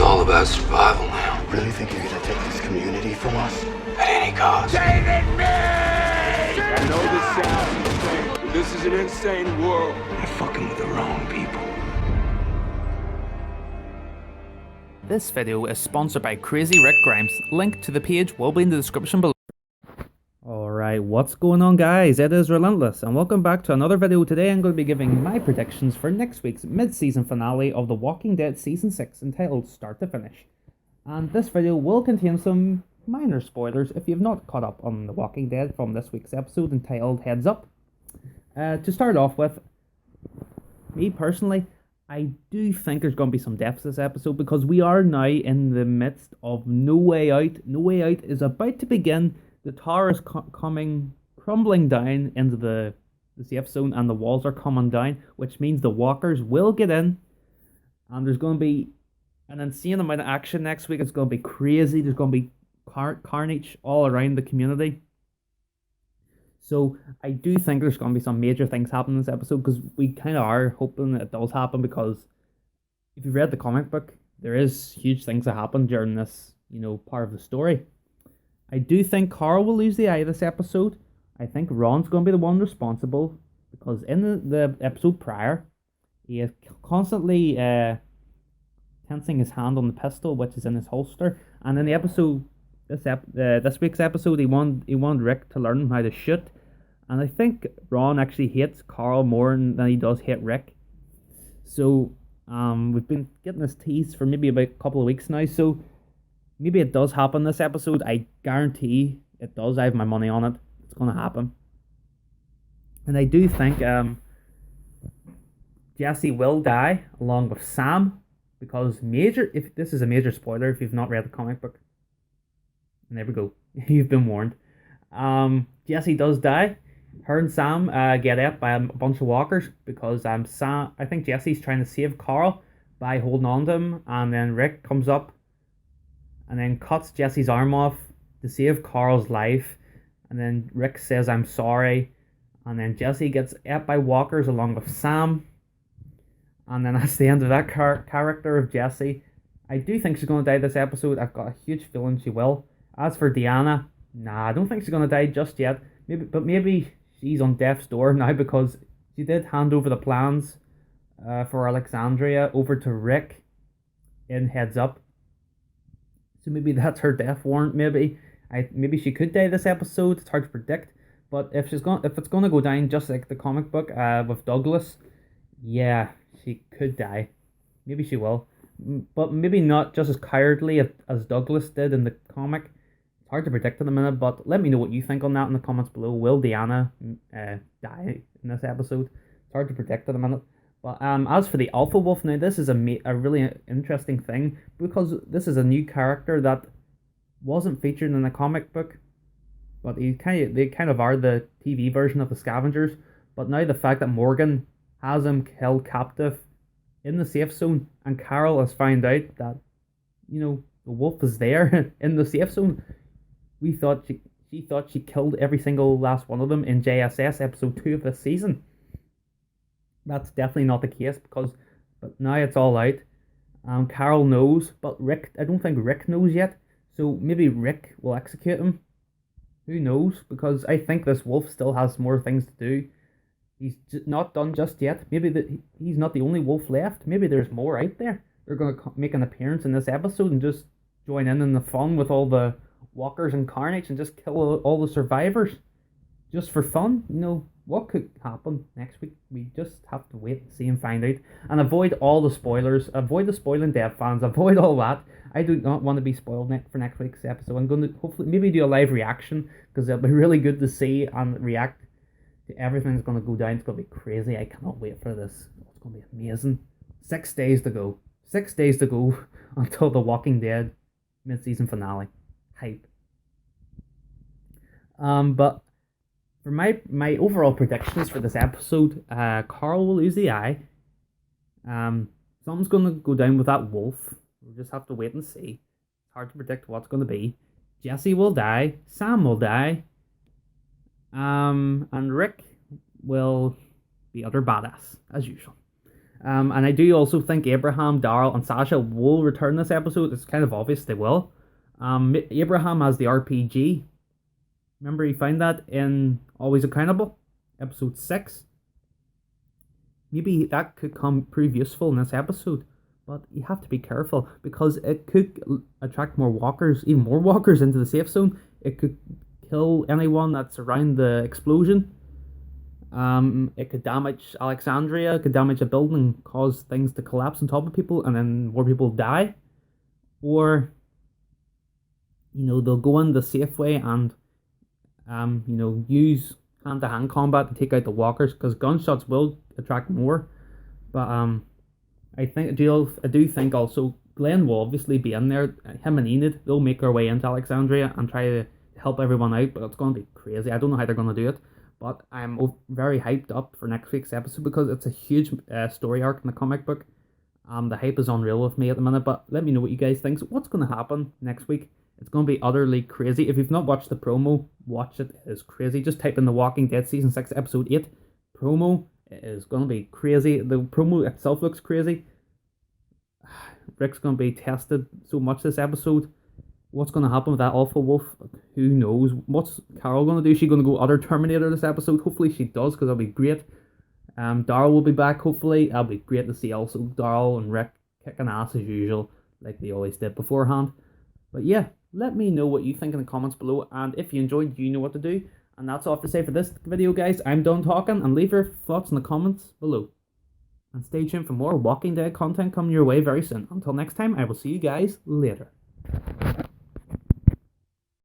all about survival now. Really think you're gonna take this community from us? At any cost. I know this sounds insane, but this is an insane world. You're fucking with the wrong people. This video is sponsored by Crazy Rick Grimes. Link to the page will be in the description below. Alright, what's going on guys? It is Relentless and welcome back to another video. Today I'm going to be giving my predictions for next week's mid-season finale of The Walking Dead Season 6 entitled Start to Finish. And this video will contain some minor spoilers if you've not caught up on The Walking Dead from this week's episode entitled Heads Up. To start off with, me personally, I do think there's going to be some deaths this episode because we are now in the midst of No Way Out. No Way Out is about to begin. The tower is crumbling down into the safe zone and the walls are coming down, which means the walkers will get in. And there's going to be an insane amount of action next week. It's going to be crazy. There's going to be carnage all around the community. So I do think there's going to be some major things happening in this episode because we kind of are hoping it does happen, because if you've read the comic book, there is huge things that happen during this, part of the story. I do think Carl will lose the eye this episode. I think Ron's going to be the one responsible because in the episode prior, he is constantly tensing his hand on the pistol, which is in his holster. And in the episode, this week's episode, he wanted Rick to learn how to shoot. And I think Ron actually hates Carl more than he does hate Rick. So we've been getting this tease for maybe about a couple of weeks now. So maybe it does happen this episode. I guarantee it does. I have my money on it. It's going to happen. And I do think Jesse will die along with Sam. Because if this is a major spoiler if you've not read the comic book. And there we go. You've been warned. Jesse does die. Her and Sam get ate by a bunch of walkers because I think Jesse's trying to save Carl by holding on to him, and then Rick comes up and then cuts Jesse's arm off to save Carl's life, and then Rick says I'm sorry, and then Jesse gets ate by walkers along with Sam, and then that's the end of that character of Jesse. I do think she's going to die this episode. I've got a huge feeling she will. As for Deanna, nah, I don't think she's going to die just yet. Maybe she's on death's door now because she did hand over the plans for Alexandria over to Rick in Heads Up. So maybe that's her death warrant. Maybe she could die this episode. It's hard to predict. But if it's going to go down just like the comic book with Douglas, yeah, she could die. Maybe she will. But maybe not just as cowardly as Douglas did in the comic. Hard to predict in a minute, but let me know what you think on that in the comments below. Will Deanna die in this episode? It's hard to predict in a minute. But as for the Alpha Wolf, now this is a really interesting thing because this is a new character that wasn't featured in the comic book, but they kind of are the TV version of the Scavengers. But now the fact that Morgan has him held captive in the safe zone, and Carol has found out that the wolf is there in the safe zone. She thought she killed every single last one of them in JSS episode 2 of this season. That's definitely not the case but now it's all out. Carol knows, but I don't think Rick knows yet. So maybe Rick will execute him. Who knows? Because I think this wolf still has more things to do. He's not done just yet. Maybe he's not the only wolf left. Maybe there's more out there. They're going to make an appearance in this episode and just join in the fun with all the walkers and carnage and just kill all the survivors just for fun. What could happen next week? We just have to wait and see and find out, and avoid all the spoilers, avoid the spoiling Dead fans, avoid all that. I do not want to be spoiled for next week's episode. I'm going to hopefully maybe do a live reaction because it'll be really good to see and react to everything that's going to go down. It's going to be crazy. I cannot wait for this. It's going to be amazing. 6 days to go. 6 days to go until The Walking Dead mid-season finale. Hype. But for my overall predictions for this episode, Carl will lose the eye. Something's gonna go down with that wolf. We'll just have to wait and see. It's hard to predict what's gonna be. Jesse will die. Sam will die. And Rick will be utter badass as usual. And I do also think Abraham, Daryl, and Sasha will return this episode. It's kind of obvious they will. Abraham has the RPG. Remember, he found that in Always Accountable, episode 6. Maybe that could prove useful in this episode. But you have to be careful because it could attract more walkers, even more walkers into the safe zone. It could kill anyone that's around the explosion. It could damage Alexandria, it could damage a building, cause things to collapse on top of people, and then more people die. Or, they'll go in the safe way and, use hand-to-hand combat to take out the walkers, because gunshots will attract more. But, I do think also Glenn will obviously be in there. Him and Enid, they'll make their way into Alexandria and try to help everyone out, but it's going to be crazy. I don't know how they're going to do it. But I'm very hyped up for next week's episode because it's a huge story arc in the comic book. The hype is unreal with me at the minute, but let me know what you guys think. So what's going to happen next week? It's going to be utterly crazy. If you've not watched the promo, watch it. It is crazy. Just type in The Walking Dead Season 6 Episode 8 promo. It is going to be crazy. The promo itself looks crazy. Rick's going to be tested so much this episode. What's going to happen with that awful wolf? Who knows? What's Carol going to do? Is she going to go other Terminator this episode? Hopefully she does, because that'll be great. Daryl will be back, hopefully. That'll be great to see also. Daryl and Rick kicking ass as usual, like they always did beforehand. But yeah, let me know what you think in the comments below. And if you enjoyed, you know what to do. And that's all I have to say for this video, guys. I'm done talking, and leave your thoughts in the comments below. And stay tuned for more Walking Dead content coming your way very soon. Until next time, I will see you guys later.